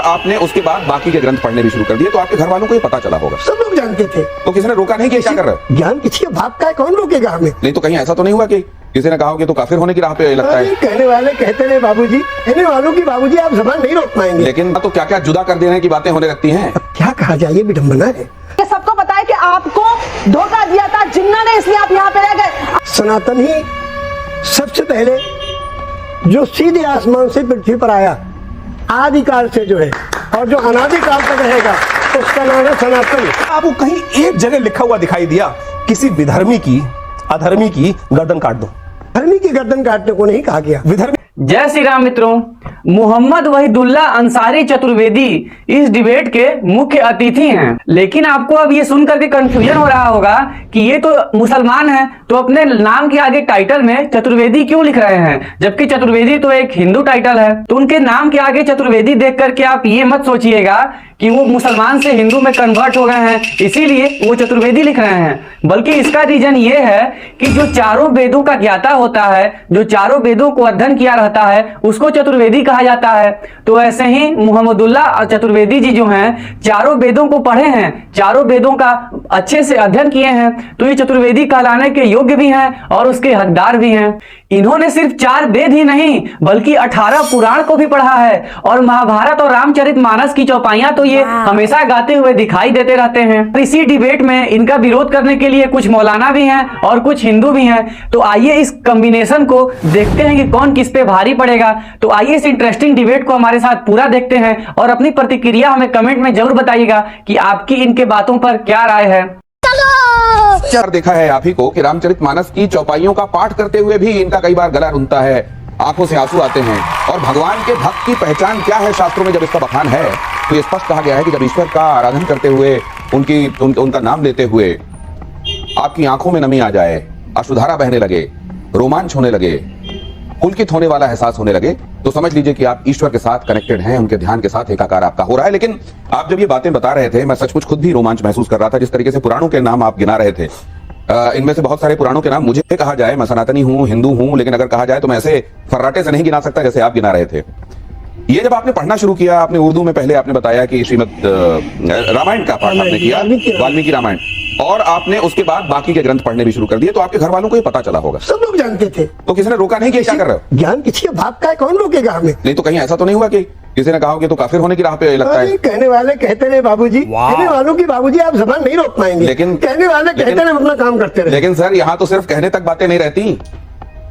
आपने उसके बाद बाकी के ग्रंथ पढ़ने भी शुरू कर दिए, तो आपके घर वालों को ये पता चला होगा। सब लोग जानते थे। तो किसी ने रोका नहीं कि क्या कर रहे हो? ज्ञान किसी के बाप का है, कौन रोकेगा हमें? नहीं तो कहीं ऐसा तो नहीं हुआ कि किसी ने कहा कि तो काफिर होने की राह पे लगता है? कहने वाले कहते रहे बाबूजी, कहने वालों की बाबूजी आप जबान नहीं रोक पाएंगे। लेकिन तो क्या क्या जुदा कर देने की बातें होने लगती हैं। क्या कहा जाए, ये विडम्बना है। सबको पता है कि आपको धोखा दिया था जिन्ना ने, इसलिए आप यहाँ पे रह गए। सनातन ही सबसे पहले जो सीधे आसमान से पृथ्वी पर आया, आदिकाल से जो है, और जो अनादिकाल तक रहेगा, उसका नाम है सनातन। आपको कहीं एक जगह लिखा हुआ दिखाई दिया किसी विधर्मी की, अधर्मी की गर्दन काट दो? धर्मी की गर्दन काटने को नहीं कहा गया। विधर्मी। जय श्री राम मित्रों, मोहम्मद वहीदुल्ला अंसारी चतुर्वेदी इस डिबेट के मुख्य अतिथि हैं। लेकिन आपको अब ये सुनकर के कंफ्यूजन हो रहा होगा कि ये तो मुसलमान हैं, तो अपने नाम के आगे टाइटल में चतुर्वेदी क्यों लिख रहे हैं, जबकि चतुर्वेदी तो एक हिंदू टाइटल है। तो उनके नाम के आगे चतुर्वेदी देख करके आप ये मत सोचिएगा कि वो मुसलमान से हिंदू में कन्वर्ट हो गए हैं इसीलिए वो चतुर्वेदी लिख रहे हैं, बल्कि इसका रीजन ये है कि जो चारों वेदों का ज्ञाता होता है, जो चारों वेदों को अध्ययन किया रहता है, उसको चतुर्वेदी कहा जाता है। तो ऐसे ही मोहम्मदुल्लाह चतुर्वेदी जी जो हैं, चारों वेदों को पढ़े हैं, चारों वेदों का अच्छे से अध्ययन किए हैं, तो ये चतुर्वेदी कहलाने के योग्य भी हैं और उसके हकदार भी हैं। इन्होंने सिर्फ 4 वेद ही नहीं बल्कि 18 पुराण को भी पढ़ा है, और महाभारत और रामचरितमानस की चौपाइयां तो ये हमेशा गाते हुए दिखाई देते रहते हैं। इसी डिबेट में इनका विरोध करने के लिए कुछ मौलाना भी हैं और कुछ हिंदू भी हैं। तो आइए इस कॉम्बिनेशन को देखते हैं कि कौन किस पे भारी पड़ेगा। तो आइए इस इंटरेस्टिंग डिबेट को हमारे साथ पूरा देखते हैं और अपनी प्रतिक्रिया हमें कमेंट में जरूर बताइएगा कि आपकी इनके बातों पर क्या राय है। देखा है आप ही को कि रामचरितमानस की चौपाइयों का पाठ करते हुए भी इनका कई बार गला रुनता है, आंखों से आंसू आते हैं। और भगवान के भक्त की पहचान क्या है शास्त्रों में जब इसका बखान है तो ये स्पष्ट कहा गया है कि जब ईश्वर का आराधन करते हुए उनका नाम लेते हुए आपकी आंखों में नमी आ जाए, अश्रुधारा बहने लगे, रोमांच होने लगे, पुलकित होने वाला एहसास होने लगे, तो समझ लीजिए कि आप ईश्वर के साथ कनेक्टेड हैं, उनके ध्यान के साथ एकाकार आपका हो रहा है। लेकिन आप जब ये बातें बता रहे थे, मैं सचमुच खुद भी रोमांच महसूस कर रहा था। जिस तरीके से पुराणों के नाम आप गिना रहे थे, इनमें से बहुत सारे पुराणों के नाम मुझे कहा जाए, मैं सनातनी हूं, हिंदू हूं, लेकिन अगर कहा जाए तो मैं ऐसे फर्राटे से नहीं गिना सकता जैसे आप गिना रहे थे। ये जब आपने पढ़ना शुरू किया, आपने उर्दू में पहले आपने बताया कि श्रीमद रामायण का पाठ आपने किया, वाल्मीकि रामायण, और आपने उसके बाद बाकी के ग्रंथ पढ़ने भी शुरू कर दिए, तो आपके घर वालों को ये पता चला होगा। सब लोग जानते थे। तो किसी ने रोका नहीं कि क्या कर रहे हो? ज्ञान किसी के बाप का है, कौन रोकेगा हमें? नहीं तो कहीं ऐसा तो नहीं हुआ कि किसी ने कहा कि तो काफिर होने की राह पे लगता है? कहने वाले कहते रहे बाबूजी, कहने वालों की बाबूजी आप जबान नहीं रोक पाएंगे। लेकिन कहने वाले कहते रहे, अपना काम करते रहे। लेकिन सर यहाँ तो सिर्फ कहने तक बातें नहीं रहती,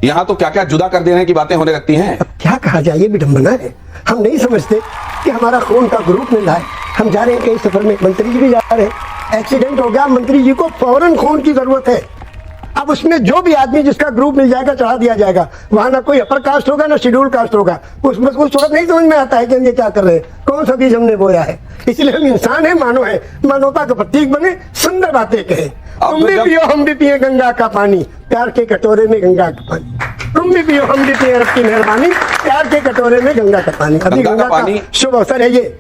यहाँ तो क्या क्या जुदा कर देने की बातें होने लगती हैं। क्या कहा जाए, ये विडम्बना है। हम नहीं समझते कि हमारा खून का ग्रुप मिल रहा है। हम जा रहे हैं कई सफर में, मंत्री जी भी जा रहे हैं, एक्सीडेंट हो गया, मंत्री जी को फौरन खून की जरूरत है। अब उसमें जो भी आदमी जिसका ग्रुप मिल जाएगा चढ़ा दिया जाएगा। वहां ना कोई अपर कास्ट होगा ना शेड्यूल कास्ट होगा। उसमें कुछ वक्त नहीं समझ में आता है कि हम ये क्या कर रहे हैं, कौन सा बीज हमने बोया है। इसलिए हम इंसान है, मानव है, मानवता का प्रतीक बने, सुंदर बातें कहें। तुम भी पियो हम भी पिए गंगा का पानी, प्यार के कटोरे में गंगा का पानी। तुम भी पियो हम भी पिए, रब की मेहरबानी, प्यार के कटोरे में गंगा का पानी। अभी गंगा का शुभ अवसर है, ये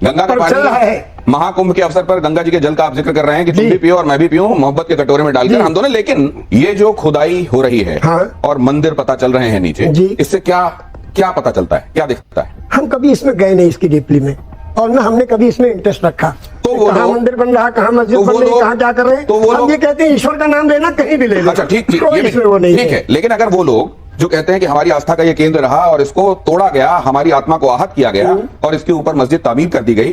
गंगा का चल रहा पानी है। महाकुंभ के अवसर पर गंगा जी के जल का आप जिक्र कर रहे हैं कि तुम भी पियो और मैं भी पीऊं, मोहब्बत के कटोरे में डालकर हम दोनों। लेकिन ये जो खुदाई हो रही है, हाँ। और मंदिर पता चल रहे हैं नीचे, इससे क्या क्या पता चलता है, क्या दिखता है? हम कभी इसमें गए नहीं, इसकी डीपली में, और ना हमने कभी इसमें इंटरेस्ट रखा। तो वो कहाँ मंदिर बन रहा, कहाँ मस्जिद बन रही, कहाँ क्या कर रहे हैं, तो वो हम ये कहते हैं ईश्वर का नाम लेना कहीं भी ले लो। अच्छा ठीक ठीक, कोई ये इसमें वो नहीं ठीक है। लेकिन अगर वो लोग जो कहते हैं कि हमारी आस्था का ये केंद्र रहा और इसको तोड़ा गया, हमारी आत्मा को आहत किया गया और इसके ऊपर मस्जिद तामीर कर दी गई,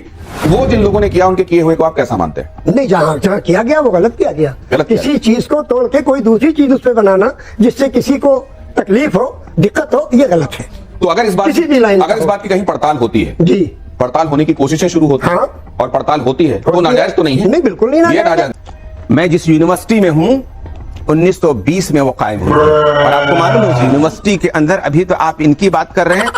वो जिन लोगों ने किया उनके किए हुए को आप कैसा मानते हैं? नहीं, जहाँ किया गया वो गलत किया गया। किसी चीज को तोड़ के कोई दूसरी चीज उस पर बनाना जिससे किसी को तकलीफ हो, दिक्कत हो, ये गलत है। तो अगर इस बात की कहीं पड़ताल होती है जी, पड़ताल होने की कोशिशें शुरू होती है, और पड़ताल होती है, तो नाजायज तो नहीं है? नहीं, बिल्कुल नहीं नाजायज। मैं जिस यूनिवर्सिटी में हूँ 1920 में वो कायम हुई, और आपको मालूम है उस यूनिवर्सिटी के अंदर अभी तो आप इनकी बात कर रहे हैं,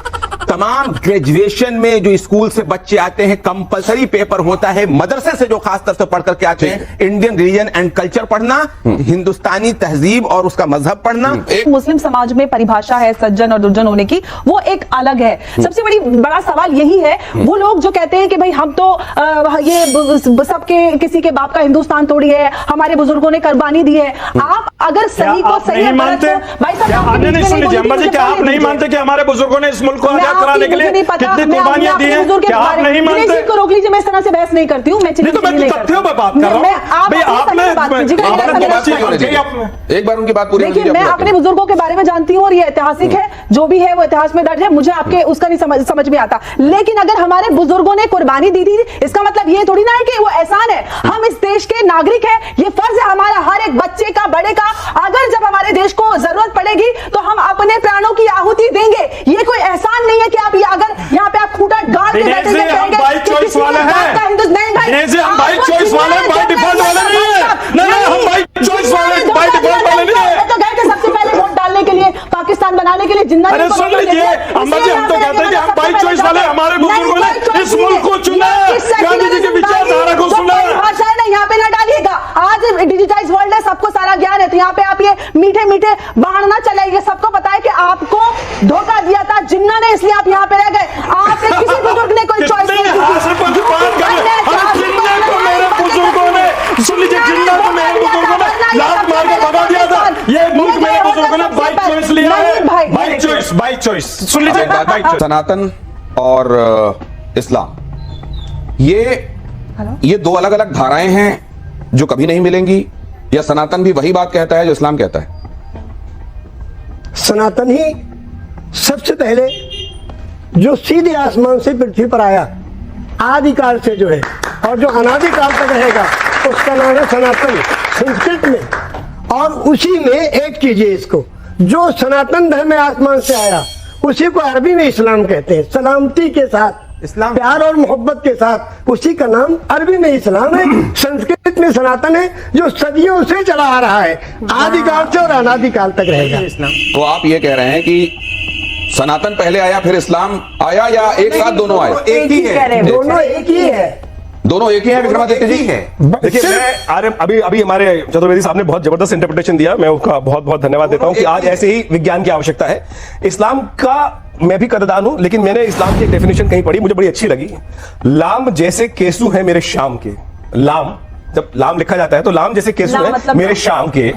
तमाम ग्रेजुएशन में जो स्कूल से बच्चे आते हैं कंपलसरी पेपर होता है, मदरसे से जो खास तौर से पढ़ करके आते हैं, इंडियन रिलीजन एंड कल्चर पढ़ना, हिंदुस्तानी तहजीब और उसका मजहब पढ़ना। मुस्लिम समाज में परिभाषा है सज्जन और दुर्जन होने की, वो एक अलग है। सबसे बड़ा सवाल यही है, वो लोग जो कहते हैं कि भाई हम तो ये सबके किसी के बाप का हिंदुस्तान तोड़ी है, हमारे बुजुर्गों ने कुर्बानी दी है। आप अगर सही को सही नहीं मानते, क्या आप नहीं मानते कि हमारे बुजुर्गों ने इस मुल्क को आजाद कराने के लिए कितनी कुर्बानियां दी हैं, क्या आप नहीं मानते? को रोक लीजिए, मैं इस तरह से बहस नहीं करती हूँ। मैं नहीं तो मैं तथ्यों पर बात कर रहा हूँ। भाई आपने एक बार उनकी बात पूरी होने देखिए, मैं दीजिए। अपने बुजुर्गों के बारे में जानती हूँ और ये ऐतिहासिक है, जो भी है वो इतिहास में दर्ज है। मुझे आपके उसका नहीं समझ में आता, लेकिन अगर हमारे बुजुर्गों ने कुर्बानी दी थी, इसका मतलब ये थोड़ी ना है कि वो एहसान है। हम इस देश के नागरिक हैं, ये फर्ज है हमारा, हर एक बच्चे का, बड़े का। अगर जब हमारे देश को जरूरत पड़ेगी तो हम अपने प्राणों की आहुति देंगे। ये कोई एहसान नहीं है कि आप अगर यहाँ पे आप खूंटा गाड़ के बैठे हम बाई चॉइस वाले हैं, हम बाई चॉइस वाले हैं, बाई डिफॉल्ट वाले नहीं है। नहीं, हम बाई चॉइस वाले, बाई डिफॉल्ट वाले नहीं है। तो गए थे सबसे पहले वोट डालने के लिए, पाकिस्तान बनाने के लिए। जिन्ना अरे सुन लीजिए अम्मा जी, हम तो कहते हैं कि हम बाई चॉइस वाले, हमारे बुजुर्गों ने इस मुल्क को चुना, गांधी जी के विचारधारा को सुना। भाषा है ना, यहाँ पे ना डालिएगा। आज डिजिटाइज वर्ल्ड है, सबको सारा ज्ञान है, तो यहाँ पे आप ये मीठे मीठे बाण ना चलाइए। सबको पता है कि आपको धोखा दिया था जिन्ना ने, इसलिए आप यहाँ पे रह गए। आपने किसी बुजुर्ग ने कोई चॉइस नहीं सनातन और इस्लाम ये दो अलग अलग धाराएं हैं जो कभी नहीं मिलेंगी, या सनातन भी वही बात कहता है जो इस्लाम कहता है? सनातन ही सबसे पहले जो सीधे आसमान से पृथ्वी पर आया, आदिकाल से जो है, और जो अनादिकाल तक रहेगा, उसका नाम है सनातन संस्कृत में। और उसी में एक कीजिए इसको, जो सनातन धर्म में आसमान से आया उसी को अरबी में इस्लाम कहते हैं, सलामती के साथ, इस्लाम, प्यार और मोहब्बत के साथ। उसी का नाम अरबी में इस्लाम है, संस्कृत में सनातन है, जो सदियों से चला आ रहा है, आदिकाल से और अनादिकाल तक रहेगा। तो आप ये कह रहे हैं कि सनातन पहले आया फिर इस्लाम आया, या एक साथ दोनों आए? एक ही है, दोनों एक ही है, दोनों एक ही है विक्रमादित्य जी। देखिए मैं अभी हमारे चतुर्वेदी साहब ने बहुत जबरदस्त इंटरप्रिटेशन दिया, मैं उसका बहुत बहुत धन्यवाद देता हूं कि आज ऐसे ही विज्ञान की आवश्यकता है। इस्लाम का मैं भी कदरदान हूं, लेकिन मैंने इस्लाम की एक डेफिनेशन कहीं पढ़ी, मुझे बड़ी अच्छी लगी। लाम जैसे केसु है मेरे शाम के, लाम जब लाम लिखा जाता है तो लाम जैसे केसु है मतलब मेरे शाम के,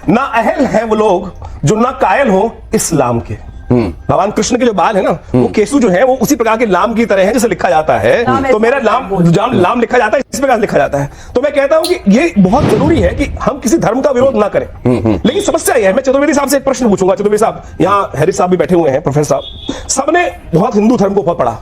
ना अहल है वो लोग जो ना कायल हो इस्लाम के। भगवान कृष्ण के जो बाल है ना, वो केसु जो है वो उसी प्रकार के लाम की तरह है जैसे लिखा जाता है। तो मेरा लाम लिखा जाता है, इस प्रकार लिखा जाता है। तो मैं कहता हूं कि ये बहुत जरूरी है कि हम किसी धर्म का विरोध ना करें। लेकिन समस्या यह है, मैं चतुर्वेदी साहब से एक प्रश्न पूछूंगा। चतुर्वेदी साहब, यहाँ हैरिस साहब भी बैठे हुए हैं, प्रोफेसर साहब, सबने बहुत हिंदू धर्म को बहुत पढ़ा,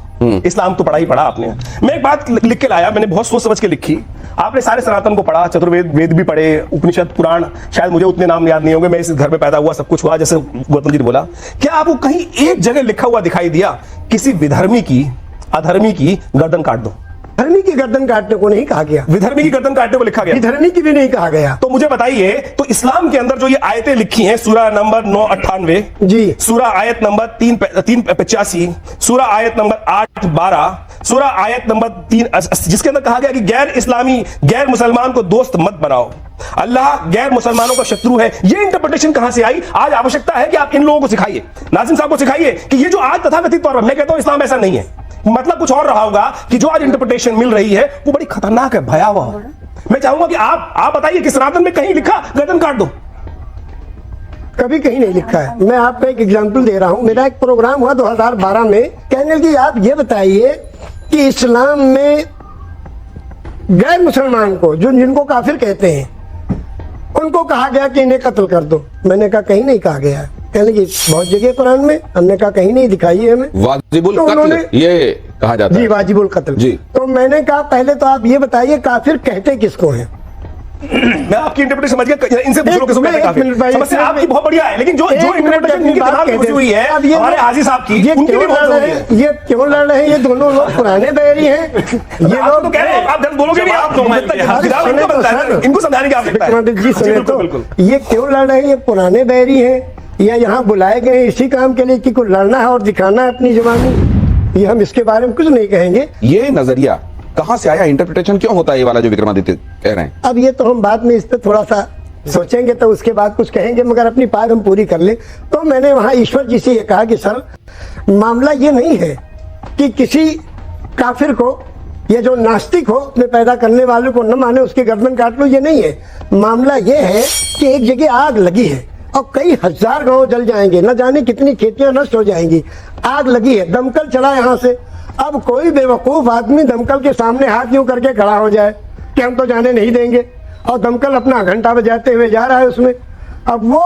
इस्लाम तो पढ़ा ही पढ़ा आपने। मैं एक बात लिख के लाया, मैंने बहुत सोच समझ के लिखी। आपने सारे सनातन को पढ़ा, चतुर्वेद वेद भी पढ़े, उपनिषद पुराण, शायद मुझे उतने नाम याद नहीं होंगे, मैं इस घर में पैदा हुआ, सब कुछ हुआ जैसे गौतम जी ने बोला। क्या आपको कहीं एक जगह लिखा हुआ दिखाई दिया किसी विधर्मी की अधर्मी की गर्दन काट दो? धर्मी की गर्दन काटने को नहीं कहा गया, विधर्मी की गर्दन काटने को लिखा गया, धर्मी की भी नहीं कहा गया। तो मुझे बताइए, तो इस्लाम के अंदर जो ये आयतें लिखी हैं, सूरा नंबर 998 जी, सूरा आयत नंबर 385, सूरा आयत नंबर 812, सूरा आयत नंबर 3, जिसके अंदर कहा गया कि गैर इस्लामी, गैर मुसलमान को दोस्त मत बनाओ, अल्लाह गैर मुसलमानों का शत्रु है। ये इंटरप्रिटेशन कहां से आई? आज आवश्यकता है कि आप इन लोगों को सिखाइए, नाज़िम साहब को सिखाइए कि ये जो आज तथाकथित तौर पर, मैं कहता हूं इस्लाम ऐसा नहीं है, मतलब कुछ और रहा होगा, कि जो आज इंटरप्रिटेशन मिल रही है वो बड़ी खतरनाक है, भयावह। मैं चाहूंगा कि आप बताइए कि सनातन में कहीं लिखा गर्दन काट दो? कभी कहीं नहीं लिखा है। मैं आपको एक एग्जांपल दे रहा हूं। मेरा एक प्रोग्राम हुआ 2012 में, कहने लगी आप ये बताइए कि इस्लाम में गैर मुसलमान को, जो जिनको काफिर कहते हैं, उनको कहा गया कि इन्हें कत्ल कर दो। मैंने कहा कहीं नहीं कहा गया। कहने की बहुत जगह कुरान में, हमने कहा कहीं नहीं दिखाई है हमें। वाजिबुल तो कत्ल ये कहा जाता है जी, वाजिबुल कत्ल जी। तो मैंने कहा पहले तो आप ये बताइए काफिर कहते किसको हैं? मैं आपकी इंटरप्रिटेशन समझ गया, इनसे दूसरों के समस्या आपकी बहुत बढ़िया है, लेकिन जो इंटरप्रिटेशन इनके दिमाग में घुसी हुई है, हमारे हाजी साहब की, ये उनकी भी बहुत जरूरी है। ये क्यों लड़ रहे हैं? ये दोनों लोग पुराने बैरी हैं। ये लोग तो कह रहे हैं आप बोलोगे भी, आप इनको समझाने की आवश्यकता है जी। सुने तो, बिल्कुल। ये क्यों लड़ रहे हैं? ये पुराने बैरी हैं या यहाँ बुलाए गए इसी काम के लिए कि कुछ लड़ना है और दिखाना है अपनी जवानी? ये हम इसके बारे में कुछ नहीं कहेंगे। ये नजरिया कहां से आया? इंटरप्रिटेशन क्यों होता है ये वाला जो विक्रमादित्य कह रहे हैं? अब ये तो हम बाद में इस पर थोड़ा सा सोचेंगे, तो उसके बाद कुछ कहेंगे, मगर अपनी बात हम पूरी कर ले। तो मैंने वहां ईश्वर जी से ये कहा कि सर, मामला ये नहीं है कि किसी काफिर को, ये जो नास्तिक हो, अपने पैदा करने वाले को न माने उसकी गर्दन काट लो, ये नहीं है। मामला ये है कि एक जगह आग लगी है, और कई हजार गांव जल जाएंगे, न जाने कितनी खेतियां नष्ट हो जाएंगी। आग लगी है, दमकल चला यहाँ से, अब कोई बेवकूफ आदमी दमकल के सामने हाथ यूं करके खड़ा हो जाए कि हम तो जाने नहीं देंगे, और दमकल अपना घंटा बजाते हुए जा रहा है उसमें। अब वो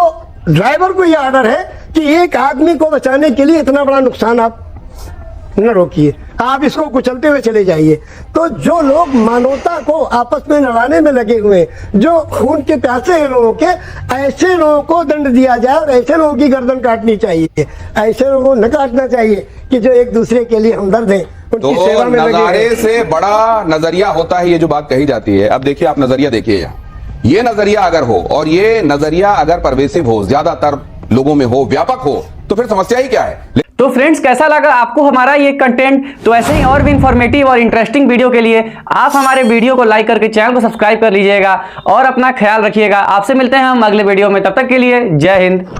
ड्राइवर को यह ऑर्डर है कि एक आदमी को बचाने के लिए इतना बड़ा नुकसान आप न रोकिए, आप इसको कुचलते हुए चले जाइए। तो जो लोग मानवता को आपस में लड़ाने में लगे हुए, जो खून के प्यासे हैं लोगों के, ऐसे लोगों को दंड दिया जाए और ऐसे लोगों की गर्दन काटनी चाहिए। ऐसे लोगों को न काटना चाहिए कि जो एक दूसरे के लिए हमदर्द हैं, तो उनकी सेवा में लगे नजारे हैं। से बड़ा नजरिया होता है ये जो बात कही जाती है। अब देखिए, आप नजरिया देखिए यहाँ, ये नजरिया अगर हो और ये नजरिया अगर परवेसिव हो, ज्यादातर लोगों में हो, व्यापक हो, तो फिर समस्या ही क्या है। तो फ्रेंड्स, कैसा लगा आपको हमारा ये कंटेंट? तो ऐसे ही और भी इंफॉर्मेटिव और इंटरेस्टिंग वीडियो के लिए आप हमारे वीडियो को लाइक करके चैनल को सब्सक्राइब कर लीजिएगा और अपना ख्याल रखिएगा। आपसे मिलते हैं हम अगले वीडियो में, तब तक के लिए जय हिंद।